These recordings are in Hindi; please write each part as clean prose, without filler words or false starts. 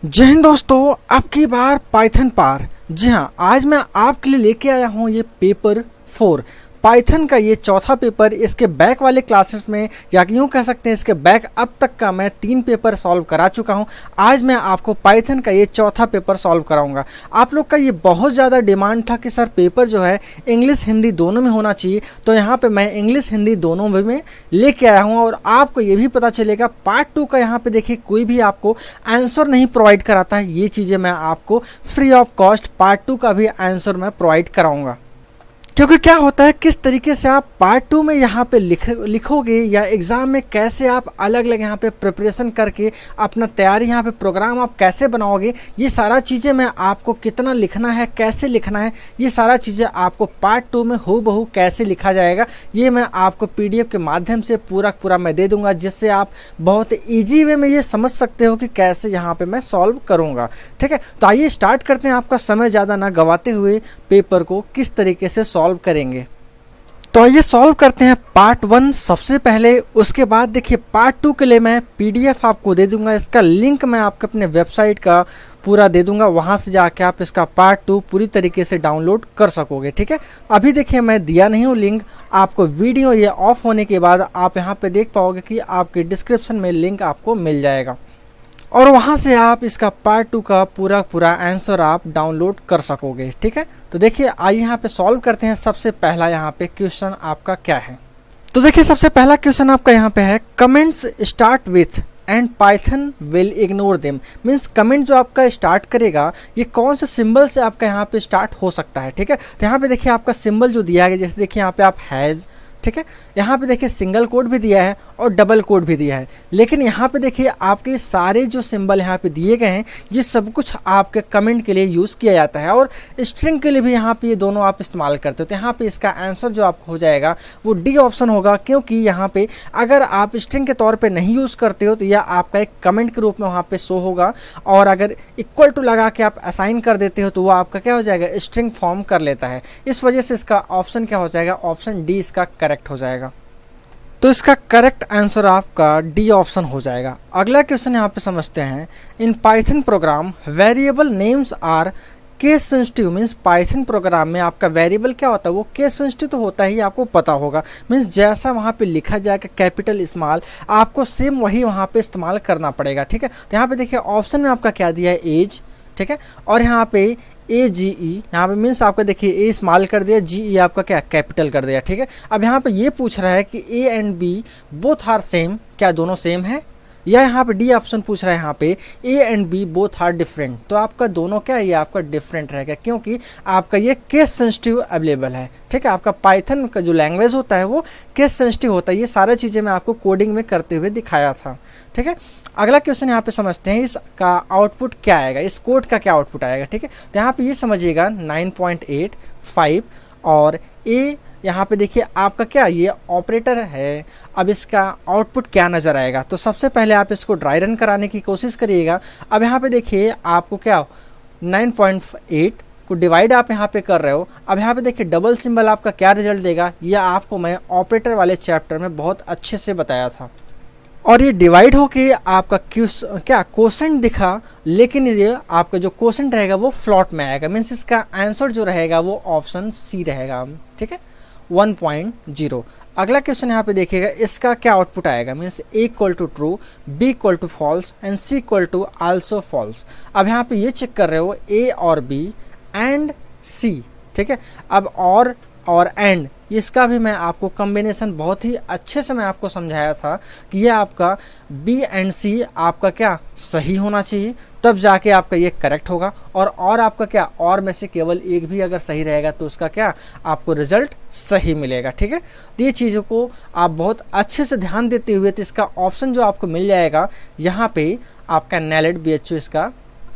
जय हिंद दोस्तों, आपकी बार पाइथन पार। जी हाँ, आज मैं आपके लिए लेके आया हूँ ये पेपर 4 पाइथन का ये चौथा पेपर। इसके बैक वाले क्लासेस में या यूँ कह सकते हैं इसके बैक अब तक का मैं 3 पेपर सॉल्व करा चुका हूँ। आज मैं आपको पाइथन का ये चौथा पेपर सॉल्व कराऊंगा। आप लोग का ये बहुत ज़्यादा डिमांड था कि सर पेपर जो है इंग्लिश हिंदी दोनों में होना चाहिए, तो यहाँ पे मैं इंग्लिश हिंदी दोनों में लेके आया हूँ। और आपको ये भी पता चलेगा पार्ट 2 का यहाँ पे देखिए कोई भी आपको आंसर नहीं प्रोवाइड कराता है। ये चीज़ें मैं आपको फ्री ऑफ कॉस्ट पार्ट 2 का भी आंसर मैं प्रोवाइड कराऊंगा। क्योंकि क्या होता है, किस तरीके से आप पार्ट 2 में यहाँ पे लिखोगे या एग्ज़ाम में कैसे आप अलग अलग यहाँ पे प्रिपरेशन करके अपना तैयारी यहाँ पे प्रोग्राम आप कैसे बनाओगे, ये सारा चीज़ें मैं आपको कितना लिखना है, कैसे लिखना है, ये सारा चीज़ें आपको पार्ट 2 में हूबहू कैसे लिखा जाएगा ये मैं आपको PDF के माध्यम से पूरा मैं दे दूँगा, जिससे आप बहुत ईजी वे में ये समझ सकते हो कि कैसे यहाँ पर मैं सॉल्व करूँगा। ठीक है, तो आइए स्टार्ट करते हैं, आपका समय ज़्यादा ना गवाते हुए पेपर को किस तरीके से सॉल्व करेंगे। तो आइए सॉल्व करते हैं पार्ट 1 सबसे पहले। उसके बाद देखिए पार्ट 2 के लिए मैं PDF आपको दे दूंगा, इसका लिंक मैं आपको अपने वेबसाइट का पूरा दे दूंगा, वहां से जाके आप इसका पार्ट 2 पूरी तरीके से डाउनलोड कर सकोगे। ठीक है, अभी देखिए मैं दिया नहीं हूँ लिंक, आपको वीडियो ये ऑफ होने के बाद आप यहाँ पे देख पाओगे कि आपके डिस्क्रिप्शन में लिंक आपको मिल जाएगा और वहाँ से आप इसका पार्ट 2 का पूरा आंसर आप डाउनलोड कर सकोगे। ठीक है, तो देखिए आइए यहाँ पे सॉल्व करते हैं। सबसे पहला यहाँ पे क्वेश्चन आपका क्या है, तो देखिए सबसे पहला क्वेश्चन आपका यहाँ पे है comments start with and Python will ignore them. Means comment जो आपका स्टार्ट करेगा ये कौन से सिंबल से आपका यहाँ पे स्टार्ट हो सकता है। ठीक है, तो यहाँ पे देखिए आपका सिंबल जो दिया गया, जैसे देखिए यहाँ पे आप हैज़, ठीक है, यहाँ पे देखिए सिंगल कोड भी दिया है और डबल कोड भी दिया है, लेकिन यहाँ पे देखिए आपके सारे जो सिंबल यहाँ पे दिए गए हैं ये सब कुछ आपके कमेंट के लिए यूज़ किया जाता है और स्ट्रिंग के लिए भी यहाँ पे ये दोनों आप इस्तेमाल करते हो। तो यहाँ पे इसका आंसर जो आपको हो जाएगा वो डी ऑप्शन होगा, क्योंकि यहाँ पे अगर आप स्ट्रिंग के तौर पर नहीं यूज़ करते हो तो यह आपका एक कमेंट के रूप में वहाँ पे शो होगा, और अगर इक्वल टू लगा के आप असाइन कर देते हो तो वो आपका क्या हो जाएगा, स्ट्रिंग फॉर्म कर लेता है। इस वजह से इसका ऑप्शन क्या हो जाएगा, ऑप्शन डी इसका करेक्ट हो जाएगा। तो इसका करेक्ट आंसर आपका डी ऑप्शन हो जाएगा। अगला क्वेश्चन यहाँ पे समझते हैं, in Python program variable names are case sensitive. Means Python program में आपका वेरिएबल क्या होता है, वो केस सेंसिटिव तो होता ही, आपको पता होगा। मीन्स जैसा वहाँ पे लिखा जाएगा कैपिटल स्मॉल, आपको सेम वही वहाँ पे इस्तेमाल करना पड़ेगा। ठीक है, तो यहाँ पे देखिए ऑप्शन में आपका क्या दिया है, एज, ठीक है, और यहाँ पे AGE, यहाँ पे मीन्स आपका देखिए ए स्मॉल कर दिया, GE आपका क्या कैपिटल कर दिया। ठीक है, अब यहाँ पे ये पूछ रहा है कि A and B both are same, क्या दोनों सेम है, या यहाँ पे डी ऑप्शन पूछ रहा है यहाँ पे A and B both are different. तो आपका दोनों क्या है, ये आपका डिफरेंट रहेगा, क्योंकि आपका ये केस सेंसिटिव अवेलेबल है। ठीक है, आपका पाइथन का जो लैंग्वेज होता है वो केस सेंसिटिव होता है। ये सारी चीज़ें मैं आपको कोडिंग में करते हुए दिखाया था। ठीक है, अगला क्वेश्चन यहाँ पे समझते हैं, इसका आउटपुट क्या आएगा, इस कोड का क्या आउटपुट आएगा। ठीक है, तो यहाँ पे ये समझिएगा 9.85 और ए यहाँ पे देखिए आपका क्या ये ऑपरेटर है। अब इसका आउटपुट क्या नज़र आएगा, तो सबसे पहले आप इसको ड्राई रन कराने की कोशिश करिएगा। अब यहाँ पे देखिए आपको क्या 9.8 को डिवाइड आप यहाँ पे कर रहे हो। अब यहाँ पे देखिए डबल सिंबल आपका क्या रिजल्ट देगा, यह आपको मैं ऑपरेटर वाले चैप्टर में बहुत अच्छे से बताया था। और ये डिवाइड होके आपका क्या क्वोशेंट दिखा, लेकिन ये आपका जो क्वोशेंट रहेगा वो फ्लॉट में आएगा। मीन्स इसका आंसर जो रहेगा वो ऑप्शन सी रहेगा। ठीक है, 1.0। अगला क्वेश्चन यहाँ पे देखिएगा, इसका क्या आउटपुट आएगा। Means A equal to true, B equal to false and C equal to also false. अब यहाँ पे ये चेक कर रहे हो A और B एंड C। ठीक है, अब और एंड, इसका भी मैं आपको कॉम्बिनेशन बहुत ही अच्छे से मैं आपको समझाया था कि ये आपका B एंड C आपका क्या सही होना चाहिए, तब जाके आपका ये करेक्ट होगा। और आपका क्या, और में से केवल एक भी अगर सही रहेगा तो उसका क्या आपको रिजल्ट सही मिलेगा। ठीक है, तो ये चीज़ों को आप बहुत अच्छे से ध्यान देते हुए, तो इसका ऑप्शन जो आपको मिल जाएगा यहाँ पे आपका नैलेड BHO इसका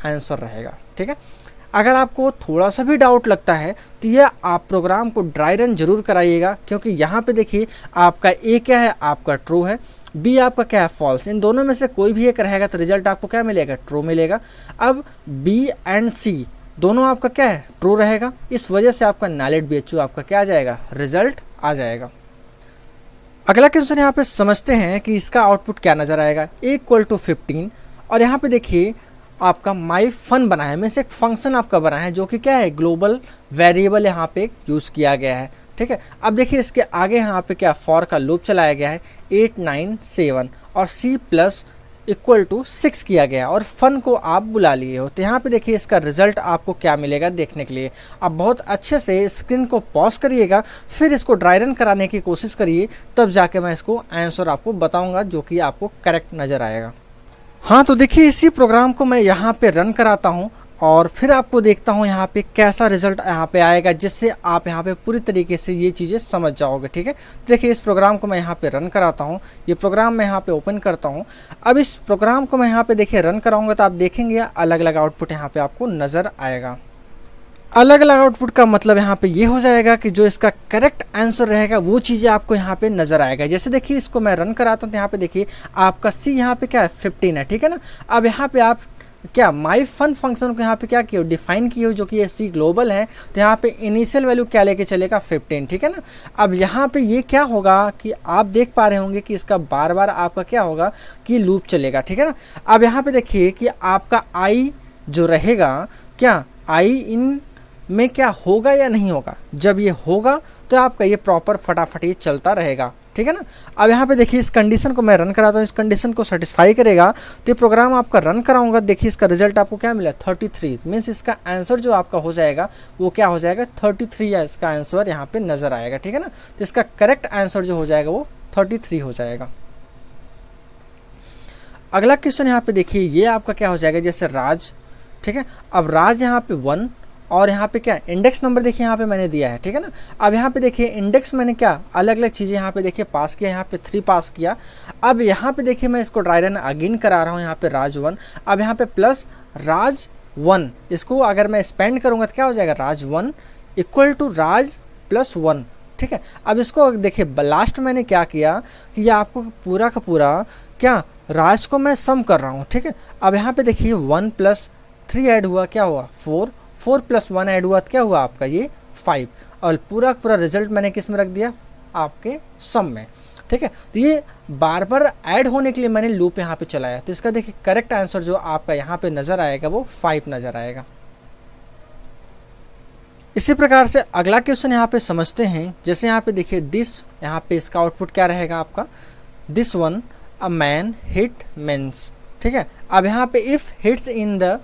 आंसर रहेगा। ठीक है, अगर आपको थोड़ा सा भी डाउट लगता है तो यह आप प्रोग्राम को ड्राई रन जरूर कराइएगा, क्योंकि यहाँ पे देखिए आपका A क्या है, आपका ट्रू है, B आपका क्या है, फॉल्स। इन दोनों में से कोई भी एक रहेगा तो रिजल्ट आपको क्या मिलेगा, ट्रू मिलेगा। अब B एंड C दोनों आपका क्या है, ट्रू रहेगा, इस वजह से आपका नैलेड BHO आपका क्या आ जाएगा, रिजल्ट आ जाएगा। अगला क्वेश्चन यहाँ पे समझते हैं कि इसका आउटपुट क्या नजर आएगा, A इक्वल टू 15 और यहाँ पे देखिए आपका माई फन बना है, मीन्स एक फंक्शन आपका बना है जो कि क्या है, ग्लोबल वेरिएबल यहाँ पे यूज़ किया गया है। ठीक है, अब देखिए इसके आगे यहाँ पे क्या फॉर का लूप चलाया गया है 8 9 7 और C प्लस इक्वल टू 6 किया गया और फन को आप बुला लिए हो। तो यहाँ पे देखिए इसका रिजल्ट आपको क्या मिलेगा देखने के लिए आप बहुत अच्छे से स्क्रीन को पॉज करिएगा, फिर इसको ड्राई रन कराने की कोशिश करिए, तब जाके मैं इसको आंसर आपको बताऊंगा जो कि आपको करेक्ट नज़र आएगा। हाँ, तो देखिए इसी प्रोग्राम को मैं यहाँ पे रन कराता हूँ और फिर आपको देखता हूँ यहाँ पे कैसा रिजल्ट यहाँ पे आएगा, जिससे आप यहाँ पे पूरी तरीके से ये चीज़ें समझ जाओगे। ठीक है, देखिए इस प्रोग्राम को मैं यहाँ पे रन कराता हूँ, ये प्रोग्राम मैं यहाँ पे ओपन करता हूँ। अब इस प्रोग्राम को मैं यहाँ पे देखिए रन कराऊंगा तो आप देखेंगे अलग अलग आउटपुट यहाँ पे आपको नज़र आएगा। अलग अलग आउटपुट का मतलब यहाँ पे ये हो जाएगा कि जो इसका करेक्ट आंसर रहेगा वो चीज़ें आपको यहाँ पे नज़र आएगा। जैसे देखिए इसको मैं रन कराता हूँ तो यहाँ पे देखिए आपका C यहाँ पे क्या है 15 है। ठीक है ना, अब यहाँ पे आप क्या माई फन फंक्शन को यहाँ पे क्या किया, डिफाइन किए हो, जो कि ये C ग्लोबल है, तो यहाँ पे इनिशियल वैल्यू क्या लेके चलेगा 15। ठीक है ना, अब यहाँ पे ये क्या होगा कि आप देख पा रहे होंगे कि इसका बार बार आपका क्या होगा कि लूप चलेगा। ठीक है ना, अब यहाँ पे देखिए कि आपका I जो रहेगा क्या I इन में क्या होगा या नहीं होगा, जब ये होगा तो आपका ये प्रॉपर फटाफट ये चलता रहेगा। ठीक है ना, अब यहाँ पे देखिए इस कंडीशन को मैं रन कराता हूँ, इस कंडीशन को सेटिस्फाई करेगा तो ये प्रोग्राम आपका रन कराऊंगा। देखिए इसका रिजल्ट आपको क्या मिला 33, मीन्स इसका आंसर जो आपका हो जाएगा वो क्या हो जाएगा 33 या इसका आंसर यहाँ पे नजर आएगा। ठीक है ना, तो इसका करेक्ट आंसर जो हो जाएगा वो 33 हो जाएगा। अगला क्वेश्चन यहाँ पे देखिए ये आपका क्या हो जाएगा, जैसे राज। ठीक है, अब राज यहाँ पे 1 और यहाँ पे क्या इंडेक्स नंबर देखिए यहाँ पे मैंने दिया है। ठीक है ना, अब यहाँ पे देखिए इंडेक्स मैंने क्या अलग अलग चीज़ें यहाँ पे देखिए पास किया, यहाँ पे 3 पास किया। अब यहाँ पे देखिए मैं इसको ड्राई रन अगेन करा रहा हूँ, यहाँ पे राज 1, अब यहाँ पे प्लस राज 1, इसको अगर मैं स्पेंड करूँगा तो क्या हो जाएगा राज 1 इक्वल टू राज प्लस 1। ठीक है, अब इसको देखिए लास्ट मैंने क्या किया कि ये आपको पूरा का पूरा क्या राज को मैं सम कर रहा हूँ। ठीक है, अब यहाँ पे देखिए 1 + 3 ऐड हुआ, क्या हुआ 4 + 1 ऐड हुआ, क्या हुआ आपका ये 5, और पूरा पूरा रिजल्ट मैंने किस में रख दिया आपके सम में। ठीक है, तो ये बार बार ऐड होने के लिए मैंने लूप यहाँ पे चलाया, तो इसका देखिए करेक्ट आंसर जो आपका यहाँ पे नजर आएगा वो 5 नजर आएगा। इसी प्रकार से अगला क्वेश्चन यहाँ पे समझते हैं। जैसे यहाँ पे देखिए दिस, यहाँ पे इसका आउटपुट क्या रहेगा आपका, this one a man hit men's. ठीक है, अब यहाँ पे इफ हिट्स इन द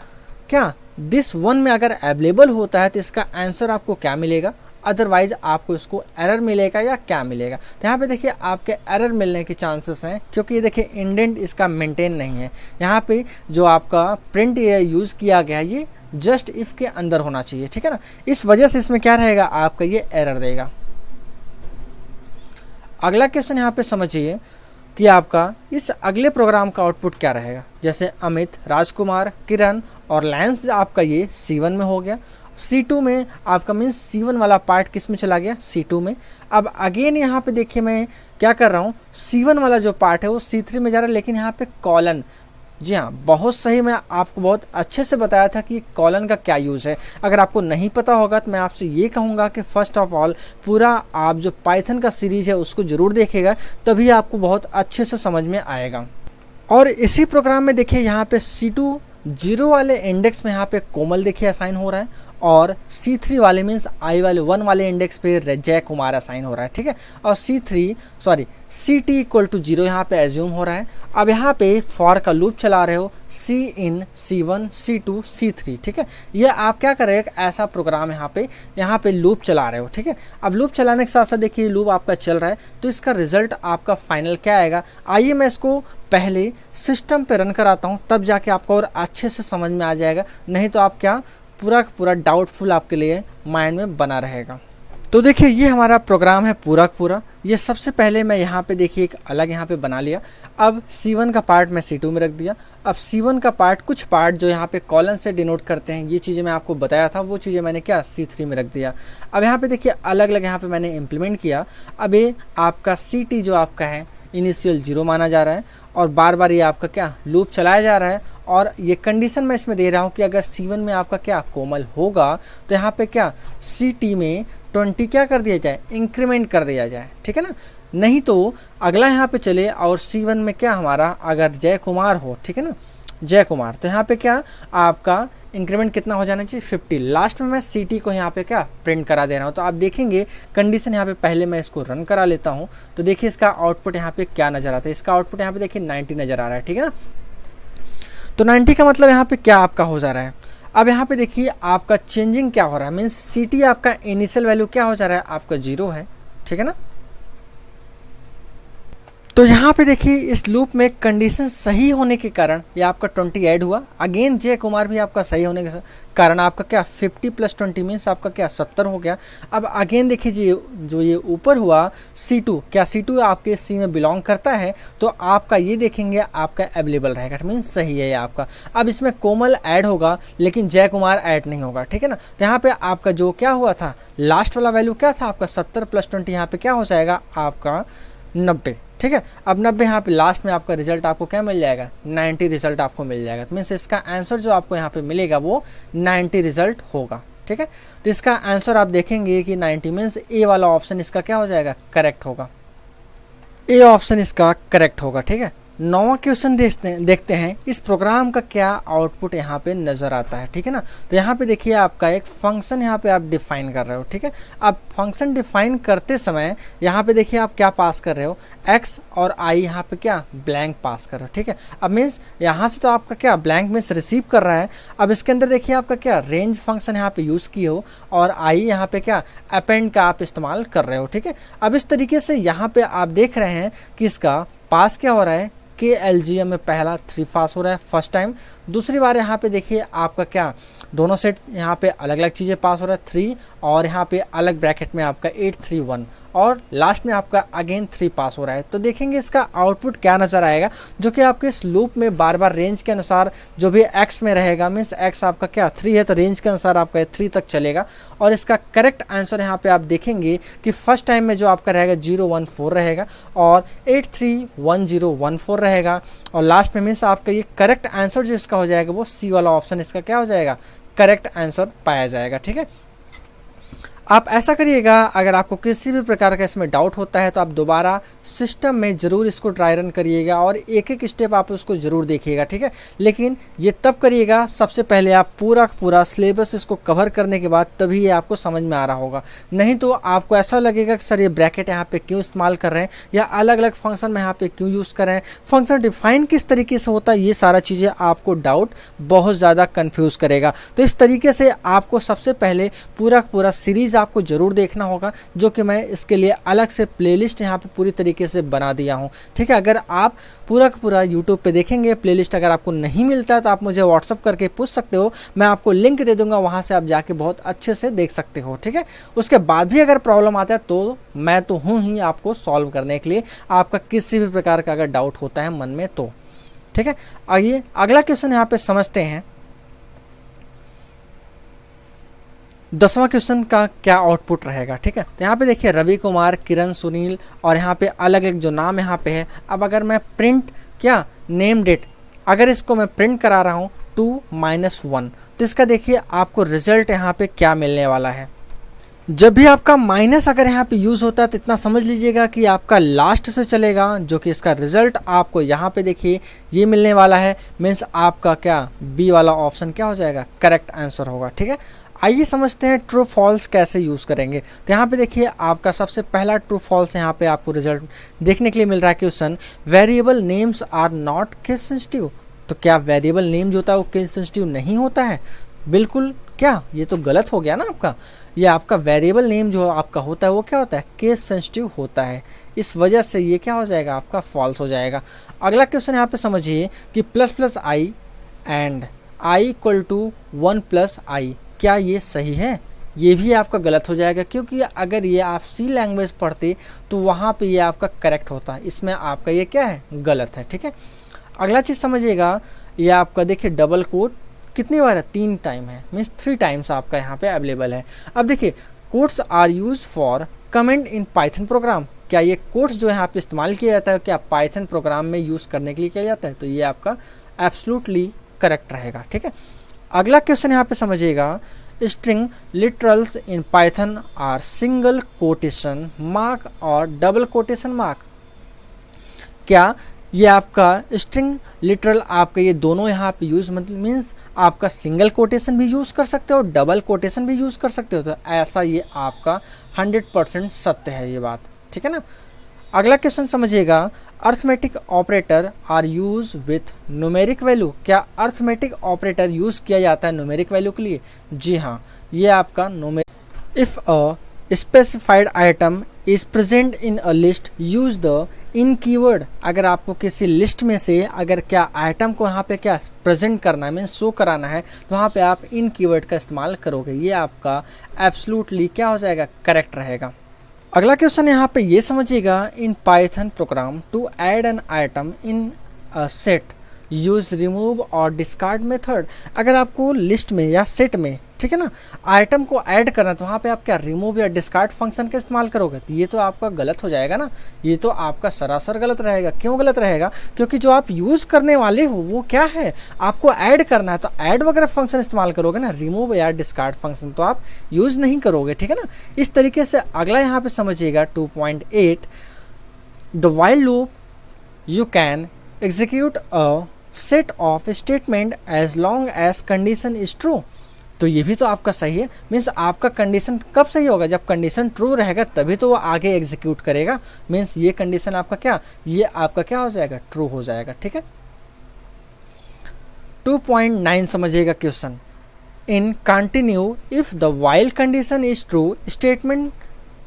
क्या दिस वन में अगर अवेलेबल होता है तो इसका आंसर आपको क्या मिलेगा, अदरवाइज आपको इसको एरर मिलेगा या क्या मिलेगा। तो यहाँ पे देखिए आपके एरर मिलने के चांसेस हैं, क्योंकि ये देखिए इंडेंट इसका मेंटेन नहीं है। यहाँ पे जो आपका प्रिंट यूज़ किया गया है ये जस्ट इफ के अंदर होना चाहिए। ठीक है ना, इस वजह से इसमें क्या रहेगा आपका ये एरर देगा। अगला क्वेश्चन यहाँ पे समझिए कि आपका इस अगले प्रोग्राम का आउटपुट क्या रहेगा। जैसे अमित, राजकुमार, किरण और लैंस आपका ये C1 में हो गया, C2 में आपका मीन्स C1 वाला पार्ट किस में चला गया C2 में। अब अगेन यहाँ पे देखिए मैं क्या कर रहा हूँ, C1 वाला जो पार्ट है वो C3 में जा रहा है, लेकिन यहाँ पे कॉलन, जी हाँ बहुत सही, मैं आपको बहुत अच्छे से बताया था कि कॉलन का क्या यूज़ है। अगर आपको नहीं पता होगा तो मैं आपसे ये कहूँगा कि फर्स्ट ऑफ ऑल पूरा आप जो पाइथन का सीरीज़ है उसको ज़रूर देखेगा, तभी आपको बहुत अच्छे से समझ में आएगा। और इसी प्रोग्राम में देखिए यहाँ पे C2 0 वाले इंडेक्स में यहाँ पे कोमल देखिए असाइन हो रहा है, और C3 वाले मीन्स I वाले 1 वाले इंडेक्स पे जय कुमार असाइन हो रहा है। ठीक है, और CT इक्वल टू 0 यहाँ पे एज्यूम हो रहा है। अब यहाँ पे फॉर का लूप चला रहे हो C इन C1 C2 C3। ठीक है, ये आप क्या कर रहे हैं, ऐसा प्रोग्राम यहाँ पे लूप चला रहे हो। ठीक है, अब लूप चलाने के साथ साथ देखिए लूप आपका चल रहा है, तो इसका रिजल्ट आपका फाइनल क्या आएगा। आइए मैं इसको पहले सिस्टम पे रन कराता हूँ, तब जाके आपको और अच्छे से समझ में आ जाएगा, नहीं तो आप क्या पूरा का पूरा डाउटफुल आपके लिए माइंड में बना रहेगा। तो देखिए ये हमारा प्रोग्राम है पूरा का पूरा। ये सबसे पहले मैं यहाँ पे देखिए एक अलग यहाँ पे बना लिया। अब C1 का पार्ट मैं C2 में रख दिया। अब C1 का पार्ट, कुछ पार्ट जो यहाँ पे कॉलन से डिनोट करते हैं, ये चीज़ें मैं आपको बताया था, वो चीज़ें मैंने क्या C3 में रख दिया। अब यहाँ पे देखिए अलग अलग यहाँ पे मैंने इम्प्लीमेंट किया। अब ये आपका CT जो आपका है इनिशियल 0 माना जा रहा है, और बार बार ये आपका क्या लूप चलाया जा रहा है, और ये कंडीशन मैं इसमें दे रहा हूँ कि अगर C1 में आपका क्या कोमल होगा तो यहाँ पे क्या CT में 20 क्या कर दिया जाए, इंक्रीमेंट कर दिया जाए। ठीक है ना, नहीं तो अगला यहाँ पे चले और C1 में क्या हमारा अगर जय कुमार हो, ठीक है ना, जय कुमार। तो यहाँ पे क्या आपका इंक्रीमेंट कितना हो जाना चाहिए 50। लास्ट में मैं CT को यहाँ पे क्या प्रिंट करा दे रहा हूँ। तो आप देखेंगे कंडीशन यहाँ पे पहले मैं इसको रन करा लेता हूँ। तो देखिए इसका आउटपुट यहाँ पे क्या नजर आता है। इसका आउटपुट यहाँ पे देखिए 90 नजर आ रहा है, ठीक है ना। तो 90 का मतलब यहाँ पे क्या आपका हो जा रहा है। अब यहाँ पे देखिए आपका चेंजिंग क्या हो रहा है, मीन्स CT आपका इनिशियल वैल्यू क्या हो जा रहा है, आपका 0 है, ठीक है ना। तो यहाँ पे देखिए इस लूप में कंडीशन सही होने के कारण ये आपका 20 ऐड हुआ। अगेन जय कुमार भी आपका सही होने के कारण आपका क्या 50 + 20 मीन्स आपका क्या 70 हो गया। अब अगेन देखिए जो ये ऊपर हुआ C2, क्या C2 आपके C में बिलोंग करता है, तो आपका ये देखेंगे आपका अवेलेबल रहेगा, मीन्स सही है ये आपका। अब इसमें कोमल ऐड होगा लेकिन जय कुमार ऐड नहीं होगा, ठीक है ना। तो यहाँ पे आपका जो क्या हुआ था लास्ट वाला वैल्यू क्या था आपका 70 + 20, यहाँ पे क्या हो जाएगा आपका 90, ठीक है। अब 90 यहाँ पे लास्ट में आपका रिजल्ट आपको क्या मिल जाएगा 90 रिजल्ट आपको मिल जाएगा। तो मीन्स इसका आंसर जो आपको यहाँ पे मिलेगा वो 90 रिजल्ट होगा, ठीक है। तो इसका आंसर आप देखेंगे कि 90 मीन्स ए वाला ऑप्शन इसका क्या हो जाएगा करेक्ट होगा, ए ऑप्शन इसका करेक्ट होगा, ठीक है। 9वां क्वेश्चन देखते हैं इस प्रोग्राम का क्या आउटपुट यहाँ पे नजर आता है, ठीक है ना। तो यहाँ पे देखिए आपका एक फंक्शन यहाँ पे आप डिफाइन कर रहे हो, ठीक है। अब फंक्शन डिफाइन करते समय यहाँ पे देखिए आप क्या पास कर रहे हो x और i, यहाँ पे क्या ब्लैंक पास कर रहे हो, ठीक है। अब मीन्स यहाँ से तो आपका क्या ब्लैंक मीन्स रिसीव कर रहा है। अब इसके अंदर देखिए आपका क्या रेंज फंक्शन यहाँ पे यूज किए हो और i यहाँ पे क्या अपेंड का आप इस्तेमाल कर रहे हो, ठीक है। अब इस तरीके से यहाँ पे आप देख रहे हैं कि इसका पास क्या हो रहा है KLGM में पहला 3 पास हो रहा है फर्स्ट टाइम। दूसरी बार यहाँ पे देखिए आपका क्या दोनों सेट यहाँ पे अलग अलग चीज़ें पास हो रहा है 3 और यहाँ पे अलग ब्रैकेट में आपका 8 3 1 और लास्ट में आपका अगेन 3 पास हो रहा है। तो देखेंगे इसका आउटपुट क्या नजर आएगा जो कि आपके इस लूप में बार बार रेंज के अनुसार जो भी x में रहेगा, मीन्स x आपका क्या 3 है तो रेंज के अनुसार आपका 3 तक चलेगा। और इसका करेक्ट आंसर यहाँ पे आप देखेंगे कि फर्स्ट टाइम में जो आपका रहेगा 0 1 4 रहेगा और 8 3 1 0 1 4 रहेगा और लास्ट में मीन्स आपका ये करेक्ट आंसर जो इसका हो जाएगा वो C वाला ऑप्शन इसका क्या हो जाएगा करेक्ट आंसर पाया जाएगा, ठीक है। आप ऐसा करिएगा, अगर आपको किसी भी प्रकार का इसमें डाउट होता है तो आप दोबारा सिस्टम में ज़रूर इसको ट्राई रन करिएगा और एक एक स्टेप आप उसको ज़रूर देखिएगा, ठीक है। लेकिन ये तब करिएगा सबसे पहले आप पूरा सिलेबस इसको कवर करने के बाद, तभी ये आपको समझ में आ रहा होगा। नहीं तो आपको ऐसा लगेगा कि सर ये ब्रैकेट यहाँ पे क्यों इस्तेमाल कर रहे हैं या अलग अलग फंक्शन में यहाँ पे क्यों यूज़ कर रहे हैं, फंक्शन डिफाइन किस तरीके से होता है, ये सारा चीज़ें आपको डाउट बहुत ज़्यादा कन्फ्यूज़ करेगा। तो इस तरीके से आपको सबसे पहले पूरा सीरीज आपको जरूर देखना होगा, जो कि मैं इसके लिए अलग से प्लेलिस्ट यहाँ पे पूरी तरीके से बना दिया हूँ, ठीक है। अगर आप पूरा यूट्यूब पे देखेंगे प्लेलिस्ट, अगर आपको नहीं मिलता तो आप मुझे व्हाट्सअप करके पूछ सकते हो, मैं आपको लिंक दे दूंगा, वहाँ से आप जाके बहुत अच्छे से देख सकते हो, ठीक है। उसके बाद भी अगर प्रॉब्लम आता है तो मैं तो हूँ ही आपको सॉल्व करने के लिए, आपका किसी भी प्रकार का अगर डाउट होता है मन में तो, ठीक है। आइए अगला क्वेश्चन यहाँ पे समझते हैं। 10वां क्वेश्चन का क्या आउटपुट रहेगा, ठीक है। तो यहाँ पे देखिए रवि कुमार, किरण, सुनील और यहाँ पे अलग अलग जो नाम यहाँ पे है। अब अगर मैं प्रिंट क्या नेम डेट, अगर इसको मैं प्रिंट करा रहा हूँ 2 - 1, तो इसका देखिए आपको रिजल्ट यहाँ पे क्या मिलने वाला है। जब भी आपका माइनस अगर यहाँ पे यूज होता है तो इतना समझ लीजिएगा कि आपका लास्ट से चलेगा, जो कि इसका रिजल्ट आपको यहाँ पे देखिए ये मिलने वाला है, मीन्स आपका क्या बी वाला ऑप्शन क्या हो जाएगा करेक्ट आंसर होगा, ठीक है। आइए समझते हैं ट्रू फॉल्स कैसे यूज़ करेंगे। तो यहाँ पे देखिए आपका सबसे पहला ट्रू फॉल्स यहाँ पे आपको रिजल्ट देखने के लिए मिल रहा है। Question variable names are not case sensitive. तो क्या वेरिएबल नेम जो होता है वो केस सेंसिटिव नहीं होता है? बिल्कुल, क्या ये तो गलत हो गया ना आपका। ये आपका वेरिएबल नेम जो आपका होता है वो क्या होता है केस सेंसिटिव होता है, इस वजह से ये क्या हो जाएगा आपका फॉल्स हो जाएगा। अगला क्वेश्चन यहाँ पे समझिए कि ++i एंड i = 1+i, क्या ये सही है? ये भी आपका गलत हो जाएगा, क्योंकि अगर ये आप C लैंग्वेज पढ़ते तो वहाँ पे ये आपका करेक्ट होता है, इसमें आपका ये क्या है गलत है, ठीक है। अगला चीज़ समझिएगा, ये आपका देखिए डबल कोट कितनी बार है 3 टाइम है, मीन्स 3 टाइम्स आपका यहाँ पे अवेलेबल है। अब देखिए quotes are use for comment in Python program. क्या ये कोट्स जो यहाँ पे इस्तेमाल किया जाता है क्या पाइथन प्रोग्राम में यूज़ करने के लिए किया जाता है? तो ये आपका एब्सोल्युटली करेक्ट रहेगा, ठीक है। अगला क्वेश्चन यहाँ पे समझिएगा, string literals in Python are single quotation mark और डबल कोटेशन मार्क। क्या ये आपका स्ट्रिंग लिटरल आपका ये दोनों यहाँ पे यूज मतलब मीन्स आपका सिंगल कोटेशन भी यूज कर सकते हो, डबल कोटेशन भी यूज कर सकते हो। तो ऐसा ये आपका 100% सत्य है ये बात, ठीक है ना। अगला क्वेश्चन समझिएगा, arithmetic operator are use with numeric value. क्या अर्थमेटिक ऑपरेटर यूज किया जाता है न्यूमेरिक वैल्यू के लिए? जी हाँ, ये आपका numeric. If a specified item is present in a list use the in keyword. अगर आपको किसी लिस्ट में से अगर क्या आइटम को यहाँ पे क्या प्रेजेंट करना है मीन शो कराना है तो वहाँ पे आप इन कीवर्ड का इस्तेमाल करोगे। ये आपका एब्सोल्युटली क्या हो जाएगा, करेक्ट रहेगा। अगला क्वेश्चन यहाँ पे ये समझिएगा, in Python program to add an item in a set use remove और डिस्कार्ड मेथड। अगर आपको लिस्ट में या सेट में, ठीक है ना, आइटम को ऐड करना है तो वहाँ पे आप क्या रिमूव या डिस्कार्ड फंक्शन का इस्तेमाल करोगे? तो ये तो आपका गलत हो जाएगा ना, ये तो आपका सरासर गलत रहेगा। क्यों गलत रहेगा? क्योंकि जो आप यूज करने वाले हो वो क्या है, आपको ऐड करना है तो ऐड वगैरह फंक्शन इस्तेमाल करोगे ना, रिमूव या डिस्कार्ड फंक्शन तो आप यूज नहीं करोगे, ठीक है ना। इस तरीके से अगला यहाँ पे समझिएगा 2.8, the while loop you can execute a set of statement as long as condition is true. तो ये भी तो आपका सही है, मीन्स आपका कंडीशन कब सही होगा, जब कंडीशन ट्रू रहेगा तभी तो वो आगे एग्जीक्यूट करेगा। मीन्स ये कंडीशन आपका क्या, ये आपका क्या हो जाएगा, ट्रू हो जाएगा, ठीक है। 2.9 समझिएगा question, in continue if the while condition is true statement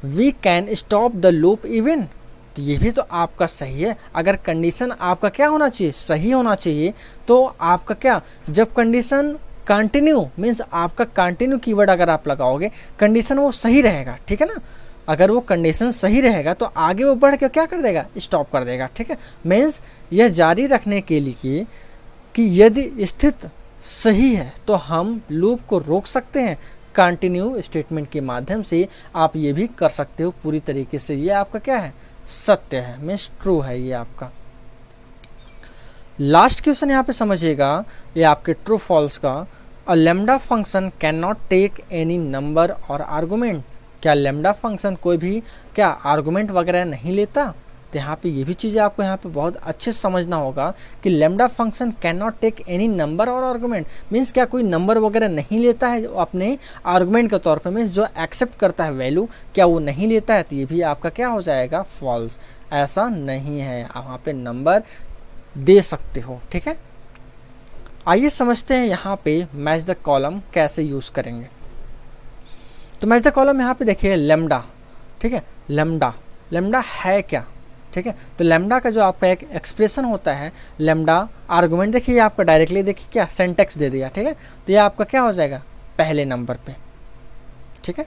we can stop the loop even. तो ये भी तो आपका सही है। अगर कंडीशन आपका क्या होना चाहिए, सही होना चाहिए, तो आपका क्या, जब कंडीशन कंटिन्यू मीन्स आपका कंटिन्यू कीवर्ड अगर आप लगाओगे कंडीशन वो सही रहेगा, ठीक है ना। अगर वो कंडीशन सही रहेगा तो आगे वो बढ़ के क्या कर देगा, स्टॉप कर देगा, ठीक है। मीन्स यह जारी रखने के लिए कि यदि स्थिति सही है तो हम लूप को रोक सकते हैं कंटिन्यू स्टेटमेंट के माध्यम से। आप ये भी कर सकते हो पूरी तरीके से। ये आपका क्या है, सत्य है, मीन्स ट्रू है ये आपका। लास्ट क्वेश्चन यहाँ पे समझिएगा, ये आपके ट्रू फॉल्स का, uh lambda function can not take any number और आर्गुमेंट। क्या लैम्डा फंक्शन कोई भी क्या आर्गुमेंट वगैरह नहीं लेता? तो यहाँ पे ये भी चीज़ें आपको यहाँ पे बहुत अच्छे से समझना होगा कि lambda function can not take any number और आर्गुमेंट मीन्स क्या कोई नंबर वगैरह नहीं लेता है जो अपने आर्गुमेंट के तौर पे, मीन्स जो एक्सेप्ट करता है वैल्यू, क्या वो नहीं लेता है? तो ये भी आपका क्या हो जाएगा, फॉल्स। ऐसा नहीं है, आप वहाँ पे नंबर दे सकते हो, ठीक है। आइए समझते हैं यहाँ पे मैच द कॉलम कैसे यूज करेंगे। तो मैच द कॉलम यहाँ पे देखिए लैम्डा, ठीक है। लैम्डा है क्या, ठीक है। तो लैम्डा का जो आपका एक एक्सप्रेशन होता है, लैम्डा आर्गुमेंट देखिए आपका डायरेक्टली देखिए क्या सिंटैक्स दे दिया, ठीक है। तो ये आपका क्या हो जाएगा, पहले नंबर पे, ठीक है।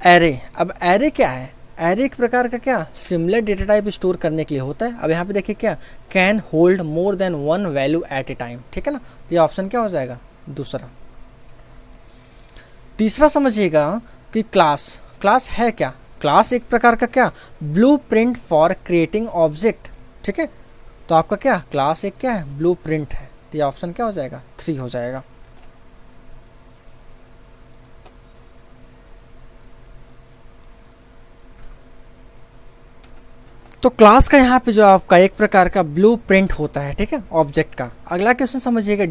एरे, अब एरे क्या है, एरे एक प्रकार का क्या सिमिलर डेटा टाइप स्टोर करने के लिए होता है। अब यहाँ पे देखिए क्या, can hold more than one value at a time, ठीक है ना। तो ये ऑप्शन क्या हो जाएगा, दूसरा। तीसरा समझिएगा कि क्लास है क्या, क्लास एक प्रकार का क्या ब्लूप्रिंट फॉर क्रिएटिंग ऑब्जेक्ट, ठीक है। तो आपका क्या क्लास एक क्या है, ब्लूप्रिंट है। तो ये ऑप्शन क्या हो जाएगा, 3 हो जाएगा। तो क्लास का यहाँ पे जो आपका एक प्रकार का ब्लूप्रिंट होता है, ठीक है, ऑब्जेक्ट का। अगला क्वेश्चन समझिएगा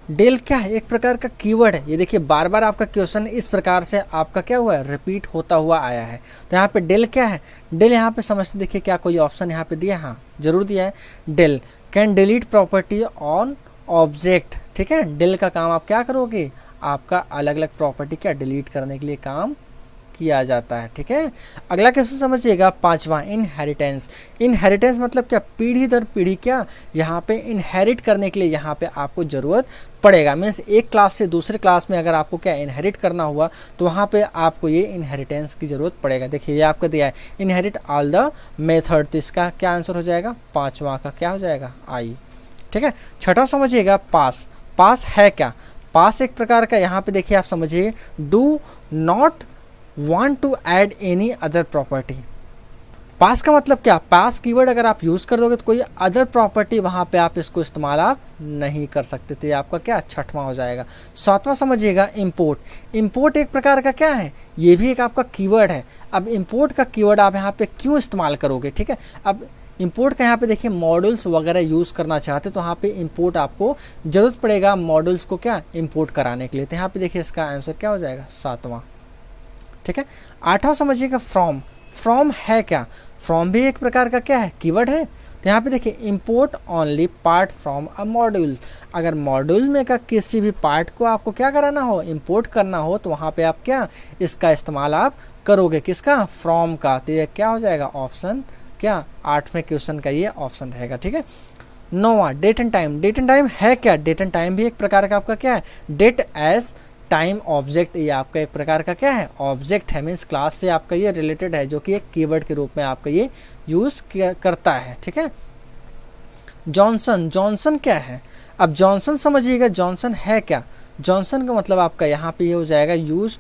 डेल क्या है, एक प्रकार का कीवर्ड है। ये देखिए बार बार आपका क्वेश्चन इस प्रकार से आपका क्या हुआ है, रिपीट होता हुआ आया है। तो यहाँ पे डेल क्या है, डेल यहाँ पे समझते देखिए क्या कोई ऑप्शन यहाँ पे दिया, हाँ जरूर दिया है। Del can delete property on object, ठीक है। डेल का काम आप क्या करोगे, आपका अलग अलग प्रॉपर्टी क्या डिलीट करने के लिए काम किया जाता है, ठीक है। अगला क्वेश्चन समझिएगा 5वां, इनहेरिटेंस मतलब क्या, पीढ़ी दर पीढ़ी क्या यहाँ पे इनहेरिट करने के लिए यहाँ पे आपको जरूरत पड़ेगा। मीन्स एक क्लास से दूसरे क्लास में अगर आपको क्या इनहेरिट करना हुआ तो वहाँ पे आपको ये इनहेरिटेंस की जरूरत पड़ेगा। देखिए ये आपका दिया है इनहेरिट ऑल द मेथड, तो इसका क्या आंसर हो जाएगा, 5वां का क्या हो जाएगा, आई, ठीक है। छठा समझिएगा पास है क्या, पास एक प्रकार का यहाँ पे देखिए आप समझिए do not want to add any other property। पास का मतलब क्या, पास कीवर्ड अगर आप यूज कर दोगे तो कोई अदर प्रॉपर्टी वहां पे आप इसको इस्तेमाल आप नहीं कर सकते थे। आपका क्या 6वां हो जाएगा। 7वां समझिएगा इंपोर्ट एक प्रकार का क्या है, ये भी एक आपका कीवर्ड है। अब इंपोर्ट का कीवर्ड आप यहाँ पे क्यों इस्तेमाल करोगे, ठीक है। अब इंपोर्ट का यहाँ पे देखिए मॉड्यूल्स वगैरह यूज़ करना चाहते तो यहाँ पे इंपोर्ट आपको जरूरत पड़ेगा मॉड्यूल्स को क्या इंपोर्ट कराने के लिए। तो यहाँ पे देखिए इसका आंसर क्या हो जाएगा 7वां। ठीक है, 8वां समझिएगा फ्रॉम। फ्रॉम है क्या, फ्रॉम भी एक प्रकार का क्या है कीवर्ड है। तो यहाँ पे देखिए import only part from a module. अगर मॉड्यूल में का किसी भी पार्ट को आपको क्या कराना हो, इंपोर्ट करना हो, तो वहाँ पे आप क्या इसका इस्तेमाल आप करोगे, किसका, फ्रॉम का। तो ये क्या हो जाएगा ऑप्शन क्या 8वें क्वेश्चन का ये ऑप्शन रहेगा। ठीक है, 9वां date and time. Date and time है क्या, डेट एंड टाइम भी एक प्रकार का आपका क्या है डेट एज टाइम ऑब्जेक्ट। ये आपका एक प्रकार का क्या है ऑब्जेक्ट है, मीन्स क्लास से आपका ये रिलेटेड है, जो कि एक कीवर्ड के रूप में आपका ये यूज करता है। ठीक है, जॉनसन। जॉनसन क्या है, अब जॉनसन समझिएगा, जॉनसन है क्या, जॉनसन का मतलब आपका यहाँ पे ये हो जाएगा use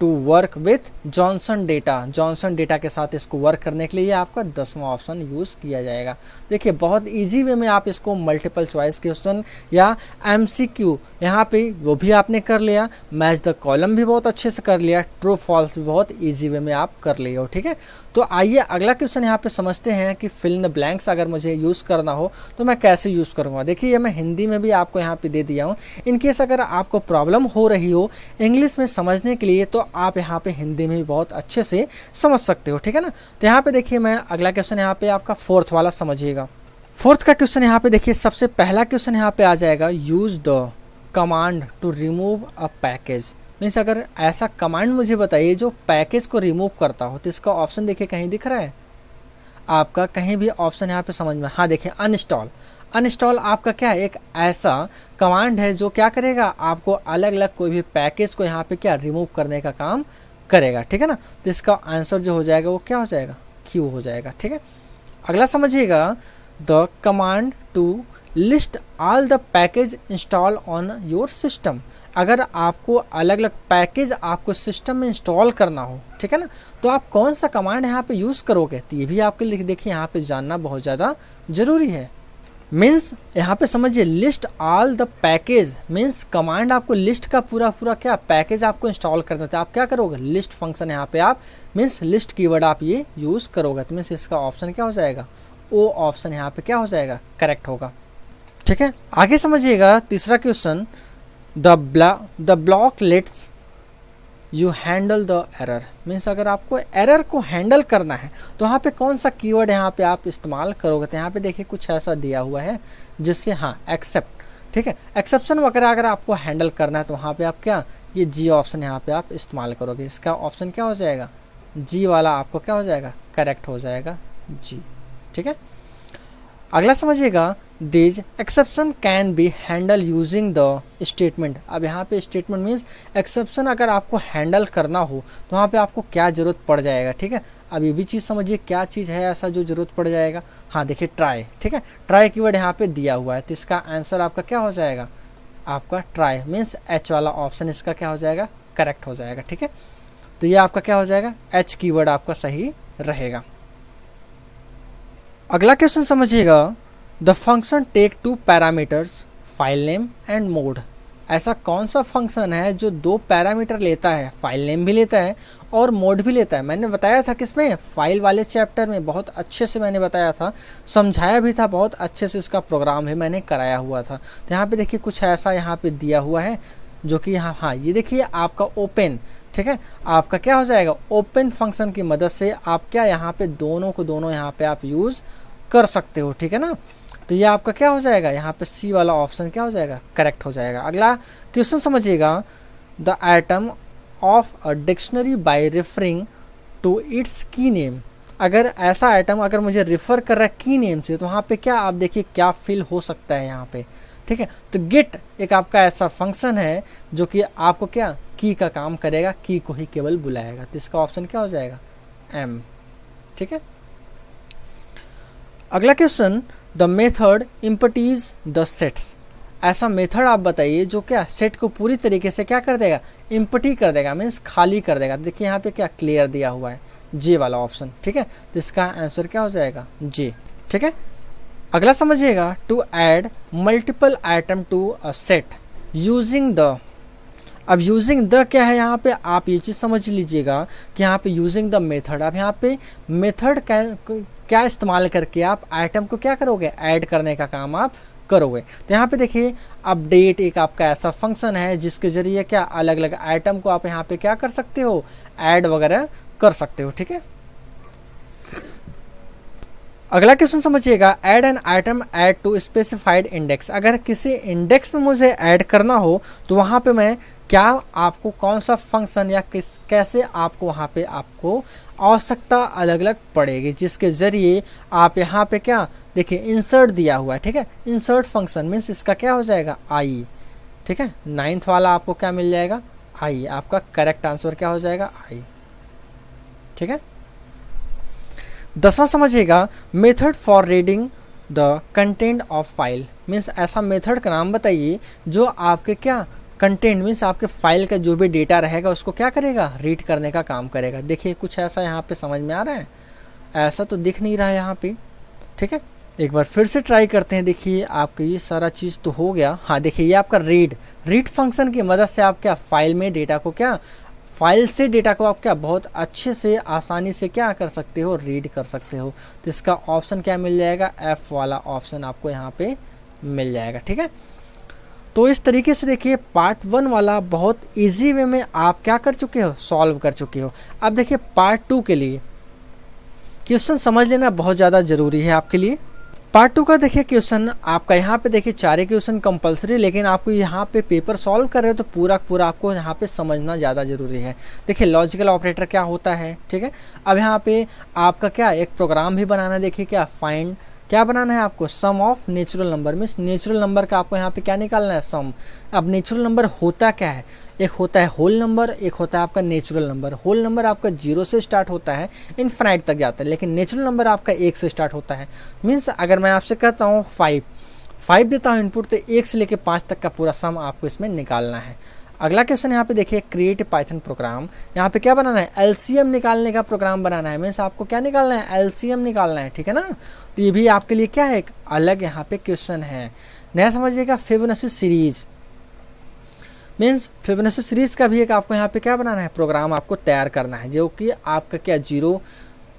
to work with JSON data. JSON data के साथ इसको वर्क करने के लिए आपका 10वां ऑप्शन यूज किया जाएगा। देखिए बहुत इजी वे में आप इसको मल्टीपल चॉइस क्वेश्चन या एमसीक्यू यहाँ पे वो भी आपने कर लिया, मैच द कॉलम भी बहुत अच्छे से कर लिया, ट्रू फॉल्स भी बहुत इजी वे में आप कर लिए हो। ठीक है, तो आइए अगला क्वेश्चन यहाँ पे समझते हैं कि फिल इन द ब्लैंक्स अगर मुझे यूज करना हो तो मैं कैसे यूज करूंगा। देखिए ये मैं हिंदी में भी आपको यहाँ पे दे दिया हूँ, इनकेस अगर आपको प्रॉब्लम हो रही हो इंग्लिश में समझने के लिए तो आप यहाँ पे हिंदी में भी बहुत अच्छे से समझ सकते हो। ठीक है ना, तो यहाँ पे देखिए मैं अगला क्वेश्चन यहाँ पे आपका 4th वाला समझिएगा। 4th का क्वेश्चन यहाँ पे देखिए सबसे पहला क्वेश्चन यहाँ पे आ जाएगा use the command to remove a package. Means अगर ऐसा कमांड मुझे बताइए जो पैकेज को रिमूव करता हो, तो इसका ऑप्शन देखिए कहीं दिख रहा है आपका, कहीं भी ऑप्शन यहाँ पे समझ में, हाँ देखिए अनइंस्टॉल। अनइंस्टॉल आपका क्या है एक ऐसा कमांड है जो क्या करेगा आपको अलग अलग कोई भी पैकेज को यहाँ पे क्या रिमूव करने का काम करेगा। ठीक है ना, तो इसका आंसर जो हो जाएगा वो क्या हो जाएगा क्यू हो जाएगा। ठीक है, अगला समझिएगा the command to list all the package install on your system. अगर आपको अलग अलग पैकेज आपको सिस्टम में इंस्टॉल करना हो, ठीक है ना, तो आप कौन सा कमांड यहाँ पे यूज करोगे, तो ये भी आपके लिए देखिए यहाँ पे जानना बहुत ज़्यादा जरूरी है। मीन्स यहाँ पे समझिए list all the package means command आपको लिस्ट का पूरा क्या पैकेज आपको इंस्टॉल करना था, आप क्या करोगे लिस्ट फंक्शन यहाँ पे आप मीन्स लिस्ट कीवर्ड आप ये यूज करोगे। तो मीन्स इसका ऑप्शन क्या हो जाएगा ओ ऑप्शन यहाँ पे क्या हो जाएगा करेक्ट होगा। ठीक है, आगे समझिएगा तीसरा question the block let's you handle the error. Means अगर आपको एरर को हैंडल करना है तो यहाँ पे कौन सा कीवर्ड यहाँ पे आप इस्तेमाल करोगे, तो यहाँ पे देखिए कुछ ऐसा दिया हुआ है जिससे हाँ एक्सेप्ट। ठीक है, एक्सेप्शन वगैरह अगर आपको हैंडल करना है तो वहाँ पे आप क्या ये जी ऑप्शन यहाँ पे आप इस्तेमाल करोगे। इसका ऑप्शन क्या हो जाएगा जी वाला आपको क्या हो जाएगा करेक्ट हो जाएगा जी। ठीक है, अगला समझिएगा this exception can be handle using the statement. अब यहाँ पे स्टेटमेंट मीन्स एक्सेप्शन अगर आपको हैंडल करना हो तो वहाँ पे आपको क्या जरूरत पड़ जाएगा। ठीक है, अब ये भी चीज़ समझिए क्या चीज़ है ऐसा जो जरूरत पड़ जाएगा, हाँ देखिए ट्राई। ठीक है, ट्राई कीवर्ड यहाँ पे दिया हुआ है तो इसका आंसर आपका क्या हो जाएगा आपका ट्राई मीन्स एच वाला ऑप्शन इसका क्या हो जाएगा करेक्ट हो जाएगा। ठीक है, तो ये आपका क्या हो जाएगा एच कीवर्ड आपका सही रहेगा। अगला क्वेश्चन समझिएगा the function take 2 parameters file name and mode. ऐसा कौन सा फंक्शन है जो 2 पैरामीटर लेता है, फाइल नेम भी लेता है और मोड भी लेता है। मैंने बताया था किसमें फाइल वाले चैप्टर में बहुत अच्छे से मैंने बताया था, समझाया भी था, बहुत अच्छे से इसका प्रोग्राम भी मैंने कराया हुआ था। तो यहाँ पे देखिए कुछ ऐसा यहाँ पे दिया हुआ है जो कि यहाँ हाँ ये देखिए आपका ओपन। ठीक है, आपका क्या हो जाएगा ओपन फंक्शन की मदद से आप क्या यहाँ पे दोनों को दोनों यहाँ पे आप यूज कर सकते हो। ठीक है ना, तो ये आपका क्या हो जाएगा यहाँ पे सी वाला ऑप्शन क्या हो जाएगा करेक्ट हो जाएगा। अगला क्वेश्चन समझिएगा the item of a dictionary by referring to its key name. अगर ऐसा आइटम अगर मुझे रेफर कर रहा है की नेम से तो वहाँ पे क्या आप देखिए क्या फिल हो सकता है यहाँ पे। ठीक है, तो गेट एक आपका ऐसा फंक्शन है जो कि आपको क्या की का काम करेगा, की को ही केवल बुलाएगा। तो इसका ऑप्शन क्या हो जाएगा एम। ठीक है, अगला question the method empties the sets. ऐसा मेथड आप बताइए जो क्या सेट को पूरी तरीके से क्या कर देगा इम्पटी कर देगा मीन्स खाली कर देगा। देखिए यहाँ पे क्या क्लियर दिया हुआ है जे वाला ऑप्शन। ठीक है, तो इसका आंसर क्या हो जाएगा जे। ठीक है, अगला समझिएगा to add multiple item to a set using the. अब यूजिंग द क्या है यहाँ पे आप ये चीज समझ लीजिएगा कि यहाँ पे यूजिंग द मेथड। अब यहाँ पे मेथड क्या इस्तेमाल करके आप आइटम को क्या करोगे, ऐड करने का काम आप करोगे। तो यहाँ पे देखिए अपडेट एक आपका ऐसा फंक्शन है जिसके जरिए क्या अलग अलग आइटम को आप यहाँ पे क्या कर सकते हो, ऐड वगैरह कर सकते हो। ठीक है, अगला क्वेश्चन समझिएगा, add an item add to specified index. अगर किसी इंडेक्स में मुझे ऐड करना हो तो वहाँ पे मैं क्या आपको कौन सा फंक्शन या कैसे आपको वहाँ पे आपको आवश्यकता अलग अलग पड़ेगी, जिसके जरिए आप यहाँ पे क्या देखिए इंसर्ट दिया हुआ है। ठीक है, इंसर्ट फंक्शन मीन्स इसका क्या हो जाएगा, आई। ठीक है, 9th वाला आपको क्या मिल जाएगा, आई। आपका करेक्ट आंसर क्या हो जाएगा, आई। ठीक है, 10वां समझिएगा, method for reading the content of file means ऐसा मेथड का नाम बताइए जो आपके क्या कंटेंट मीन्स आपके फाइल का जो भी डेटा रहेगा उसको क्या करेगा, रीड करने का काम करेगा। देखिए कुछ ऐसा यहाँ पे समझ में आ रहा है, ऐसा तो दिख नहीं रहा है यहाँ पे। ठीक है, एक बार फिर से ट्राई करते हैं। देखिए आपका ये सारा चीज़ तो हो गया। हाँ देखिए ये आपका रीड फंक्शन की मदद से आप क्या फाइल में डेटा को क्या फाइल से डेटा को आप क्या बहुत अच्छे से आसानी से क्या कर सकते हो, रीड कर सकते हो। तो इसका ऑप्शन क्या मिल जाएगा, एफ वाला ऑप्शन आपको यहाँ पे मिल जाएगा। ठीक है, तो इस तरीके से देखिए पार्ट 1 वाला बहुत इजी वे में आप क्या कर चुके हो, सॉल्व कर चुके हो। अब देखिए पार्ट 2 के लिए क्वेश्चन समझ लेना बहुत ज़्यादा ज़रूरी है आपके लिए। पार्ट 2 का देखिए क्वेश्चन आपका यहाँ पे देखिए 4 क्वेश्चन कंपलसरी, लेकिन आपको यहाँ पे पेपर सॉल्व कर रहे हो तो पूरा आपको यहाँ पे समझना ज़्यादा ज़रूरी है। देखिए लॉजिकल ऑपरेटर क्या होता है। ठीक है, अब यहाँ पे आपका क्या एक प्रोग्राम भी बनाना है। देखिए क्या फाइंड क्या बनाना है आपको, sum of natural number means natural number का आपको यहाँ पे क्या निकालना है, सम। अब नेचुरल नंबर होता क्या है, एक होता है होल नंबर, एक होता है आपका नेचुरल नंबर। होल नंबर आपका 0 से स्टार्ट होता है, इनफाइनाइट तक जाता है, लेकिन नेचुरल नंबर आपका 1 से स्टार्ट होता है। मीन्स अगर मैं आपसे कहता हूँ 5 देता हूँ इनपुट, तो 1 से लेकर 5 तक का पूरा सम आपको इसमें निकालना है। अगला क्वेश्चन यहाँ पे देखिए क्रिएट पाइथन प्रोग्राम, यहाँ पे क्या बनाना है, एलसीएम निकालने का प्रोग्राम बनाना है। मीन्स आपको क्या निकालना है, एलसीएम निकालना है। ठीक है ना, तो ये भी आपके लिए क्या है, एक अलग यहाँ पे क्वेश्चन है। नया समझिएगा Fibonacci series means Fibonacci series का भी एक आपको यहाँ पे क्या बनाना है, प्रोग्राम आपको तैयार करना है, जो कि आपका क्या 0।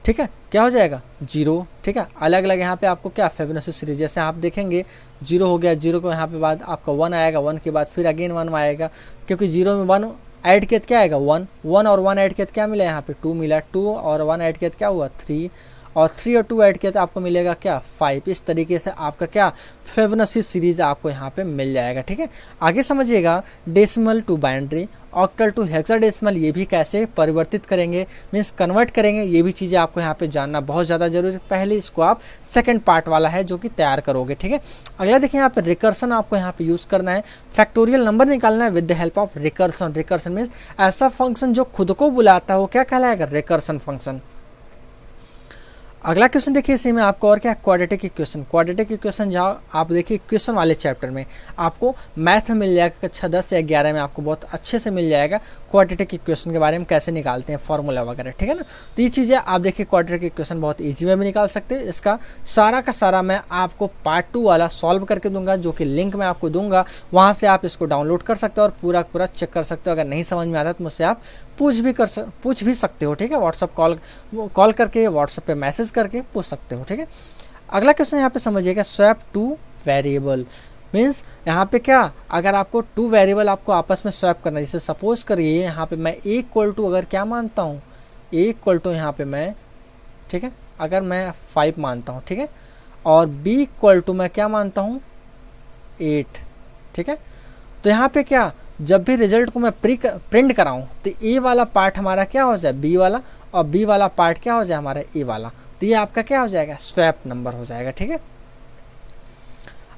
ठीक है, क्या हो जाएगा 0। ठीक है, अलग अलग यहाँ पे आपको क्या फिबोनाची सीरीज, जैसे आप देखेंगे 0 हो गया, 0 को यहाँ पे बाद आपका 1 आएगा, 1 के बाद फिर अगेन 1 आएगा, क्योंकि 0 में 1 ऐड किया क्या आएगा 1 और 1 ऐड किया क्या मिला, यहाँ पे 2 मिला, 2 और 1 ऐड किया क्या हुआ 3, और 3 और 2 ऐड किया तो आपको मिलेगा क्या 5। इस तरीके से आपका क्या फिबोनाची सीरीज आपको यहाँ पे मिल जाएगा। ठीक है, आगे समझिएगा decimal to binary, octal to hexadecimal, ये भी कैसे परिवर्तित करेंगे मीन्स कन्वर्ट करेंगे, ये भी चीज़ें आपको यहाँ पे जानना बहुत ज़्यादा जरूरी है। पहले इसको आप सेकंड पार्ट वाला है जो कि तैयार करोगे। ठीक है, अगला देखिए यहाँ पे रिकर्सन आपको यहाँ पे यूज़ करना है, फैक्टोरियल नंबर निकालना है with the help of recursion. Recursion means ऐसा फंक्शन जो खुद को बुलाता है वो क्या कहलाएगा, रिकर्सन फंक्शन। अगला क्वेश्चन देखिए इसी में आपको और क्या क्वाड्रेटिक इक्वेशन। क्वाड्रेटिक इक्वेशन जहाँ आप देखिए क्वेश्चन वाले चैप्टर में आपको मैथ में मिल जाएगा, कक्षा 10 या 11 में आपको बहुत अच्छे से मिल जाएगा क्वाड्रेटिक इक्वेशन के बारे में कैसे निकालते हैं फॉर्मूला वगैरह। ठीक है ना, तो ये चीज़ें आप देखिए क्वाड्रेटिक इक्वेशन बहुत ईजी में भी निकाल सकते हैं। इसका सारा का सारा मैं आपको पार्ट 2 वाला सॉल्व करके दूंगा, जो कि लिंक मैं आपको दूंगा, वहाँ से आप इसको डाउनलोड कर सकते हो और पूरा चेक कर सकते हो। अगर नहीं समझ में आता तो मुझसे आप पूछ भी सकते हो। ठीक है, व्हाट्सअप कॉल करके, व्हाट्सएप पे मैसेज करके पूछ सकते हो। ठीक है, अगला क्वेश्चन यहाँ पे समझिएगा स्वैप टू वेरिएबल मीन्स यहाँ पे क्या, अगर आपको 2 वेरिएबल आपको आपस में स्वैप करना है, जैसे सपोज करिए यहाँ पे मैं a इक्वल टू अगर क्या मानता हूँ, a इक्वल टू यहाँ पे मैं, ठीक है, अगर मैं 5 मानता हूँ, ठीक है, और b इक्वल टू मैं क्या मानता हूँ 8। ठीक है, तो यहाँ पे क्या जब भी रिजल्ट को मैं प्रिंट कराऊं तो ए वाला पार्ट हमारा क्या हो जाए बी वाला, और बी वाला पार्ट क्या हो जाए हमारा ए वाला, तो ये आपका क्या हो जाएगा स्वैप नंबर हो जाएगा। ठीक है,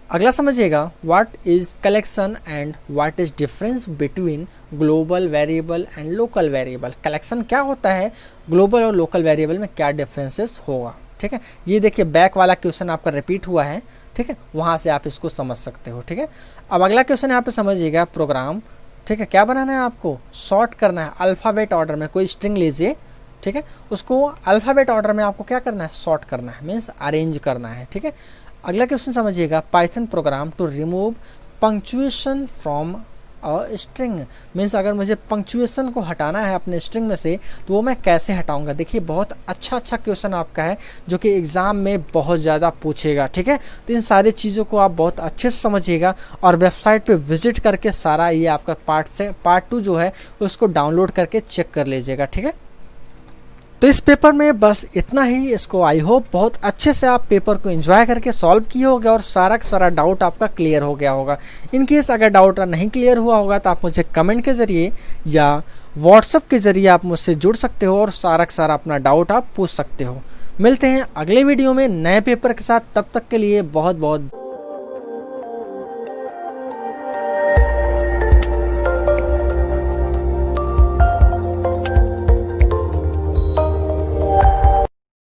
अगला समझिएगा what is collection and what is difference between global variable and local variable. Collection क्या होता है, ग्लोबल और लोकल वेरिएबल में क्या डिफरेंसेस होगा। ठीक है, ये देखिए बैक वाला क्वेश्चन आपका रिपीट हुआ है। ठीक है, वहां से आप इसको समझ सकते हो। ठीक है, अब अगला क्वेश्चन यहाँ पे समझिएगा प्रोग्राम। ठीक है, क्या बनाना है आपको, सॉर्ट करना है अल्फाबेट ऑर्डर में, कोई स्ट्रिंग लीजिए, ठीक है, उसको अल्फाबेट ऑर्डर में आपको क्या करना है, सॉर्ट करना है, मीन्स अरेंज करना है। ठीक है, अगला क्वेश्चन समझिएगा Python program to remove punctuation from a string. Means अगर मुझे पंक्चुएशन को हटाना है अपने स्ट्रिंग में से तो वो मैं कैसे हटाऊंगा। देखिए बहुत अच्छा क्वेश्चन आपका है जो कि एग्जाम में बहुत ज़्यादा पूछेगा, ठीक है। तो इन सारी चीज़ों को आप बहुत अच्छे से समझिएगा और वेबसाइट पे विजिट करके सारा ये आपका पार्ट 2 जो है उसको डाउनलोड करके चेक कर लीजिएगा, ठीक है। तो इस पेपर में बस इतना ही। इसको आई होप बहुत अच्छे से आप पेपर को एंजॉय करके सॉल्व किए होगे और सारा का सारा डाउट आपका क्लियर हो गया होगा। इन केस अगर डाउट नहीं क्लियर हुआ होगा तो आप मुझे कमेंट के ज़रिए या व्हाट्सएप के ज़रिए आप मुझसे जुड़ सकते हो और सारा का सारा अपना डाउट आप पूछ सकते हो। मिलते हैं अगले वीडियो में नए पेपर के साथ, तब तक के लिए बहुत बहुत